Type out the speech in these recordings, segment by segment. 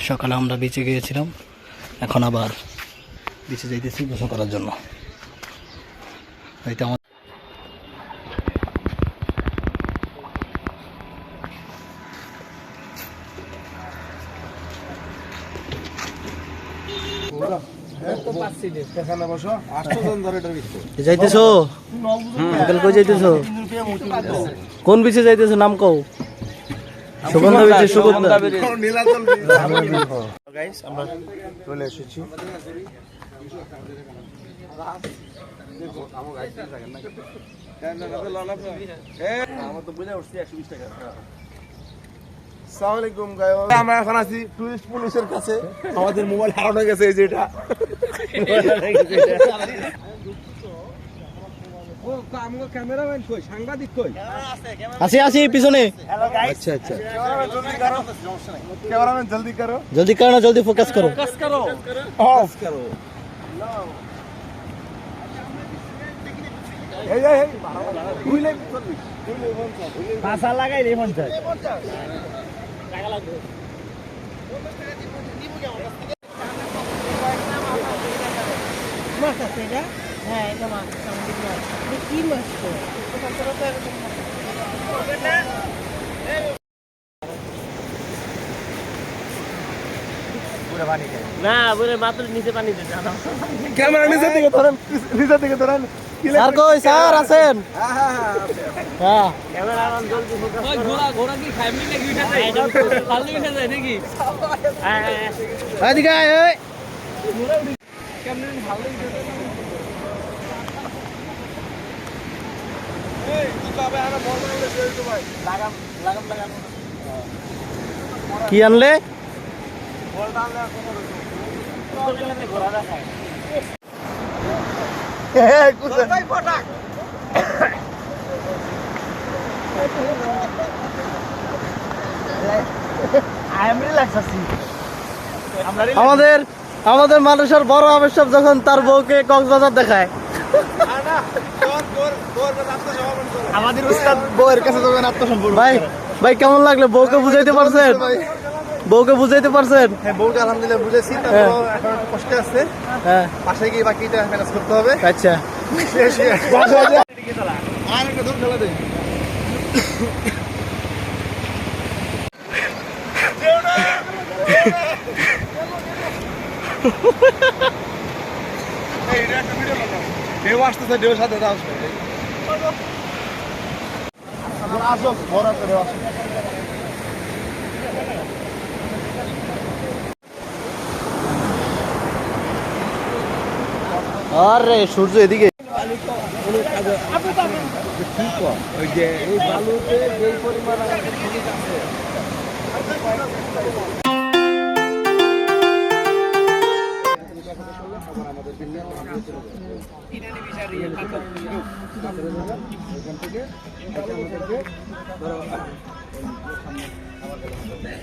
সকালে আমরা বিচে গিয়েছিলাম, এখন আবার বিচে যাইতেছি গোসল করার জন্য। এটা আমার যাইতেছো? কই যাইতেছো? কোন বিচে যাইতেছো? নাম কও। সুগন্ধা বিচে। সুগন্ধা গাইস, আমরা চলে এসেছি। আমরা এখন আছি টুরিস্ট পুলিশের কাছে। আমাদের মোবাইল হারানো গেছে, এই যে এটা আসি পিছনে। আচ্ছা আচ্ছা, ক্যামেরাম্যান জলদি করো, জলদি করো না, জলদি ফোকাস করো, অফ করো। পাশা লাগাই রে পঞ্চায়েত টাকা লাগবে। মাছ আছে এটা? হ্যাঁ, এটা মাছ। কি মাছ? না বলে মাত্র নিচে পানি দিতে ক্যামেরা নিচে থেকে ধরেন, নিচে থেকে ধরেন। স্যার কই? স্যার আছেন? হ্যাঁ, ক্যামেরাম্যান জলদি ফোকাস করো। ওই ঘোড়া কি ফ্যামিলি নাকি উঠে যায়? এটা খালি উঠে যায় নাকি? হ্যাঁ এদিকে আয়। এই ক্যামেরা ভালো উঠে যায়। এই তুই যাবে আর বল বলে শেষ তো ভাই। লাগাম। কি আনলে? বলটা আনলে কোনো ঘোড়া দেখায়। আমাদের মানুষের বড় আবশ্যক যখন তার বউকে কক্সবাজার দেখায়। আমাদের উস্তাদ বউয়ের কাছে যখন আত্মসম্পর্ক। ভাই কেমন লাগলো? বউকে বুঝাইতে পারছেন? বউকে বুঝাইতে পারছেন? হ্যাঁ, বউকে আলহামদুলিল্লাহ বুঝেছি। এখন একটু কষ্ট আছে। হ্যাঁ, পাশে গিয়ে বাকিটা ম্যানেজ করতে হবে। আচ্ছা, আর একটা দূর খেলা দেয়। ঢেউ আসতেছে, ঢেউ সাথে আসবে। আসো, বড় একটা ঢেউ আসবে। আরে সূর্য এদিকে। ওই যে এই বালুতে যে পরিমাণ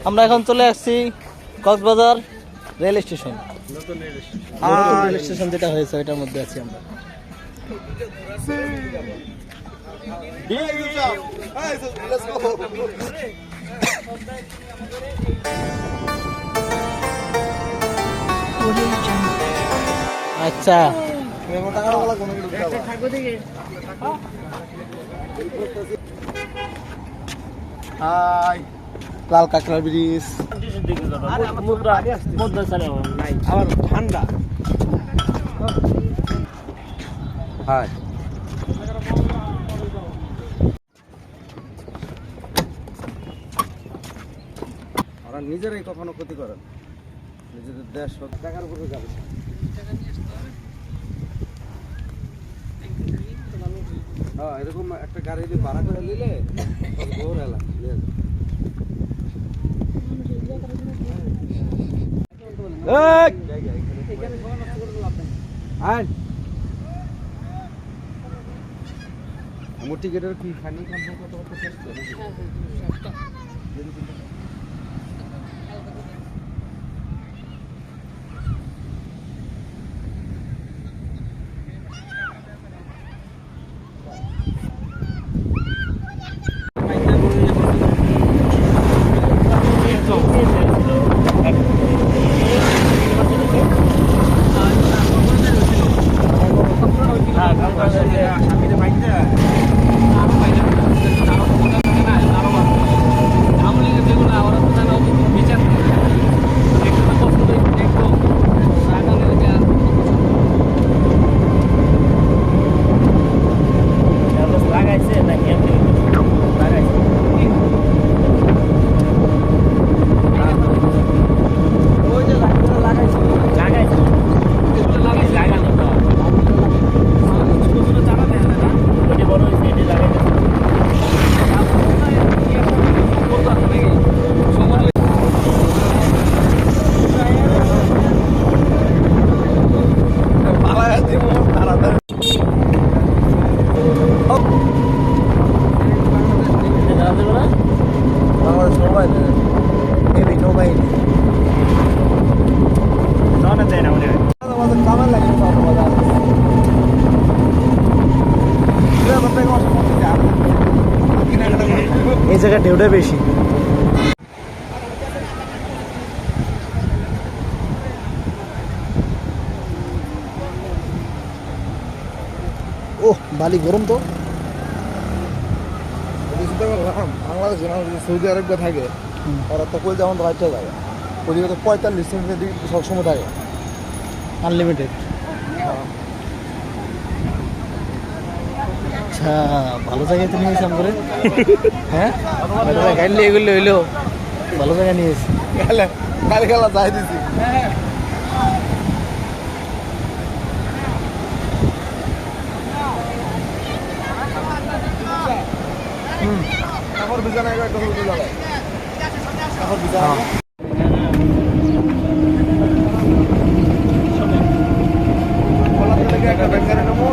আমরা এখন চলে আসছি কক্সবাজার রেল স্টেশন। নতুন রেল স্টেশন যেটা হয়েছে ওইটার মধ্যে আছি আমরা। আচ্ছা, লাল কাঁকড়া ব্রিজ। আমার ঠান্ডা। হ্যাঁ, ওরা নিজেরাই কখনো ক্ষতি করে, নিজেদের দেশ টাকার উপরে যাবে। হ্যাঁ, এরকম একটা গাড়ি ভাড়া করে নিলে ভোর এলা আমার টিকেটের কি খানি ঢেউটা বেশি। ওহ বালি গরম তো। বাংলাদেশে সৌদি আরবে থাকে ওরা তো কই যেমন রাইটে যায় ওদিকে তো 45 ডিগ্রি সবসময় থাকে আনলিমিটেড। আচ্ছা ভালো জায়গায় তো নিয়েছিলাম করে। হ্যাঁ গাড়ি এগুলো হইলো ভালো জায়গায় নিয়েছি। কাল খেলা যাই দিছি বিছানা একটা জায়গায় বিছানা একটা ব্যাংকারে নেবো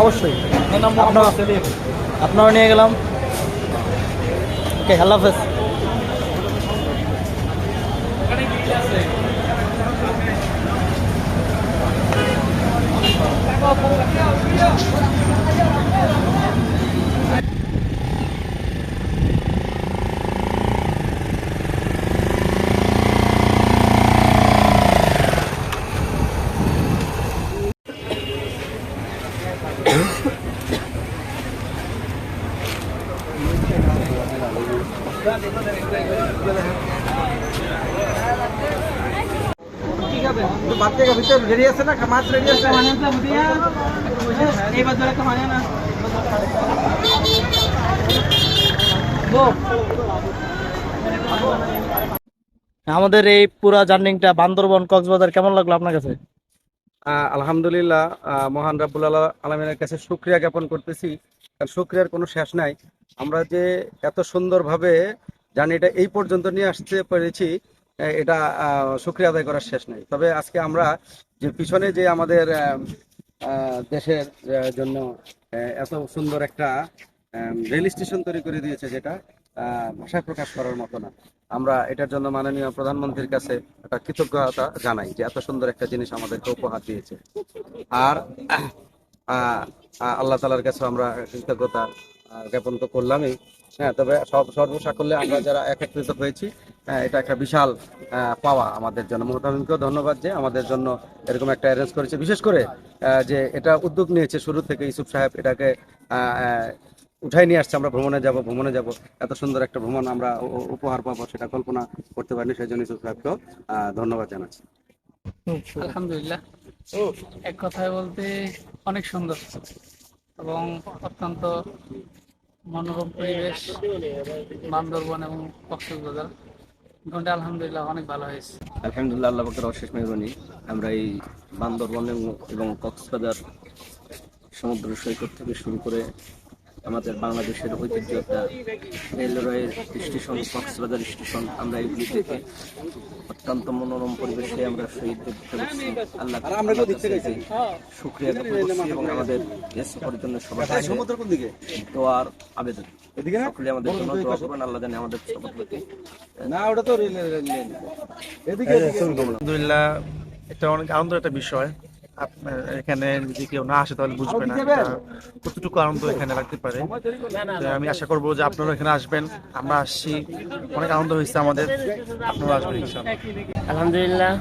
অবশ্যই আপনারা নিয়ে গেলাম। ওকে আল্লাহ হাফেজ। বাচ্চাকে ভিতরে রেডি আছে না মাছ রেডি আছে আমাদের এই পুরা জার্নিংটা বান্দরবন কক্সবাজার কেমন লাগলো আপনার কাছে? আলহামদুলিল্লাহ, মহান রাব্বুল আলামিনের কাছে শুকরিয়া জ্ঞাপন করতেছি। কারণ শুকরিয়ার কোনো শেষ নাই। আমরা যে এত সুন্দরভাবে জার্নিটা এই পর্যন্ত নিয়ে আসতে পেরেছি, এটা শুকরিয়া আদায় করার শেষ নাই। তবে আজকে আমরা যে পিছনে যে আমাদের দেশের জন্য এত সুন্দর একটা রেল স্টেশন তৈরি করে দিয়েছে, যেটা ভাষায় প্রকাশ করার মতো না। আমরা এটার জন্য মাননীয় প্রধানমন্ত্রীর কাছে একটা কৃতজ্ঞতা জানাই যে এত সুন্দর একটা জিনিস আমাদেরকে উপহার দিয়েছে। আর আল্লাহ তাআলার কাছে আমরা কৃতজ্ঞতা জ্ঞাপন তো করলামই। হ্যাঁ, তবে সর্বসাকল্যে আমরা যারা একত্রিত হয়েছি, এটা একটা বিশাল পাওয়া আমাদের জন্য। মোহতামিমকেও ধন্যবাদ যে আমাদের জন্য এরকম একটা অ্যারেঞ্জ করেছে। বিশেষ করে যে এটা উদ্যোগ নিয়েছে শুরু থেকে ইউসুফ সাহেব, এটাকে উঠাই নিয়ে আসছে। আমরা ভ্রমণে যাব, এত সুন্দর একটা ভ্রমণ আমরা উপহার পাবো সেটা কল্পনা করতে পারিনি। সেই জন্য ইউসুফ সাহেবকেও ধন্যবাদ জানাচ্ছি। আলহামদুলিল্লাহ, এক কথায় বলতে অনেক সুন্দর এবং অত্যন্ত মনোরম পরিবেশ বান্দরবন এবং কক্সবাজার। ঘন্টা আলহামদুলিল্লাহ অনেক ভালো হয়েছে। আলহামদুলিল্লাহ, আল্লাহ পাকের অশেষ মেহরবানি। আমরা এই বান্দরবন এবং কক্সবাজার সমুদ্র সৈকত থেকে শুরু করে আমাদের বাংলাদেশের ঐতিহ্য একটা রেলওয়ের স্টেশন কক্সবাজার স্টেশন, আমরা এগুলি থেকে অত্যন্ত মনোরম পরিবেশে আমরা শহীদদের আল্লাহ শুকরিয়া জ্ঞাপন করছি এবং আমাদের দেশ জন্য সবার দোয়ার আবেদন সকলে আমাদের জন্য দোয়া করবেন। আল্লাহ জানে আমাদের সবার প্রতি আলহামদুলিল্লাহ, এটা অনেক আনন্দের একটা বিষয়। আপনার এখানে যদি কেউ না আসে তাহলে বুঝবে না কতটুকু আনন্দ এখানে লাগতে পারে। আমি আশা করবো যে আপনারা এখানে আসবেন, আমরা আসছি, অনেক আনন্দ হয়েছে আমাদের, আপনারা আসবেন ইনশাআল্লাহ। আলহামদুলিল্লাহ,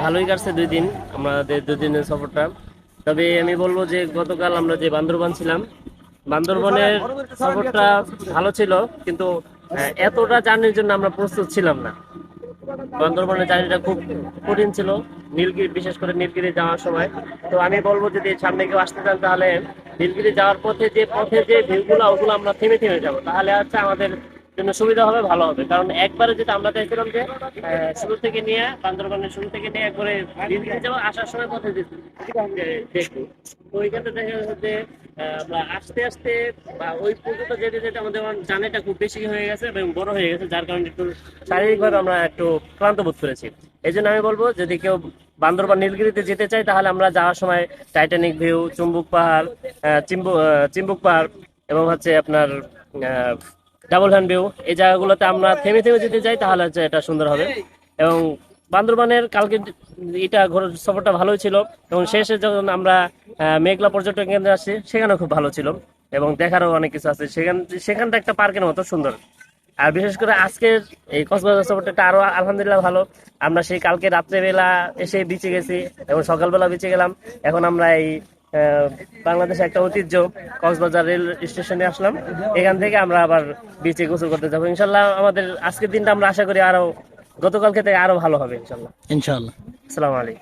ভালোই কাটছে 2 দিন আমাদের 2 দিনের সফরটা। তবে আমি বলবো যে গতকাল আমরা যে বান্দরবান ছিলাম, বান্দরবনের সফরটা ভালো ছিল, কিন্তু এতটা জার্নির জন্য আমরা প্রস্তুত ছিলাম না। বান্দরবনের জার্নিটা খুব কঠিন ছিল, নীলগিরি বিশেষ করে নীলগিরি যাওয়ার সময়। তো আমি বলবো যদি সামনে কেউ আসতে চান তাহলে নীলগিরি যাওয়ার পথে যে ভিউগুলো ওগুলো আমরা থেমে থেমে যাবো, তাহলে হচ্ছে আমাদের জন্য সুবিধা হবে, ভালো হবে। কারণ একবারে যেটা আমরা চাইছিলাম যে শুরু থেকে নিয়ে বান্দরবানের শুরু থেকে নিয়ে একবারে নীলগিরি যাবো, আসার সময় পথে দেখবো। তো ওইখানে দেখা যাচ্ছে যে আমরা আস্তে আস্তে বা ওই পর্যন্ত যেতে যেতে আমাদের জার্নিটা খুব বেশি হয়ে গেছে এবং বড় হয়ে গেছে, যার কারণে একটু শারীরিকভাবে আমরা একটু ক্লান্ত বোধ করেছি। এই জন্য আমি বলবো যদি কেউ বান্দরবান নীলগিরিতে যেতে চাই তাহলে আমরা যাওয়ার সময় টাইটানিক ভিউ, চিম্বুক পাহাড় এবং হচ্ছে আপনার ডাবল হ্যান্ড ভিউ, এই জায়গাগুলোতে আমরা থেমে থেমে যেতে চাই তাহলে হচ্ছে এটা সুন্দর হবে। এবং বান্দরবানের কালকে এটা সফরটা ভালোই ছিল এবং শেষে যখন আমরা মেঘলা পর্যটন কেন্দ্রে আসছি সেখানেও খুব ভালো ছিল এবং দেখারও অনেক কিছু আছে। সেখানটা একটা পার্কের মতো সুন্দর। আর বিশেষ করে আজকের এই কক্সবাজার সফরটা আরো আলহামদুলিল্লাহ ভালো। আমরা সেই কালকে রাত্রেবেলা এসে বিচে গেছি এবং সকালবেলা বিচে গেলাম। এখন আমরা এই বাংলাদেশের একটা ঐতিহ্য কক্সবাজার রেল স্টেশনে আসলাম, এখান থেকে আমরা আবার বিচে গোসল করতে যাবো ইনশাল্লাহ। আমাদের আজকের দিনটা আমরা আশা করি আরো গতকালকে থেকে আরো ভালো হবে ইনশাল্লাহ। ইনশাআল্লাহ। আসসালামু আলাইকুম।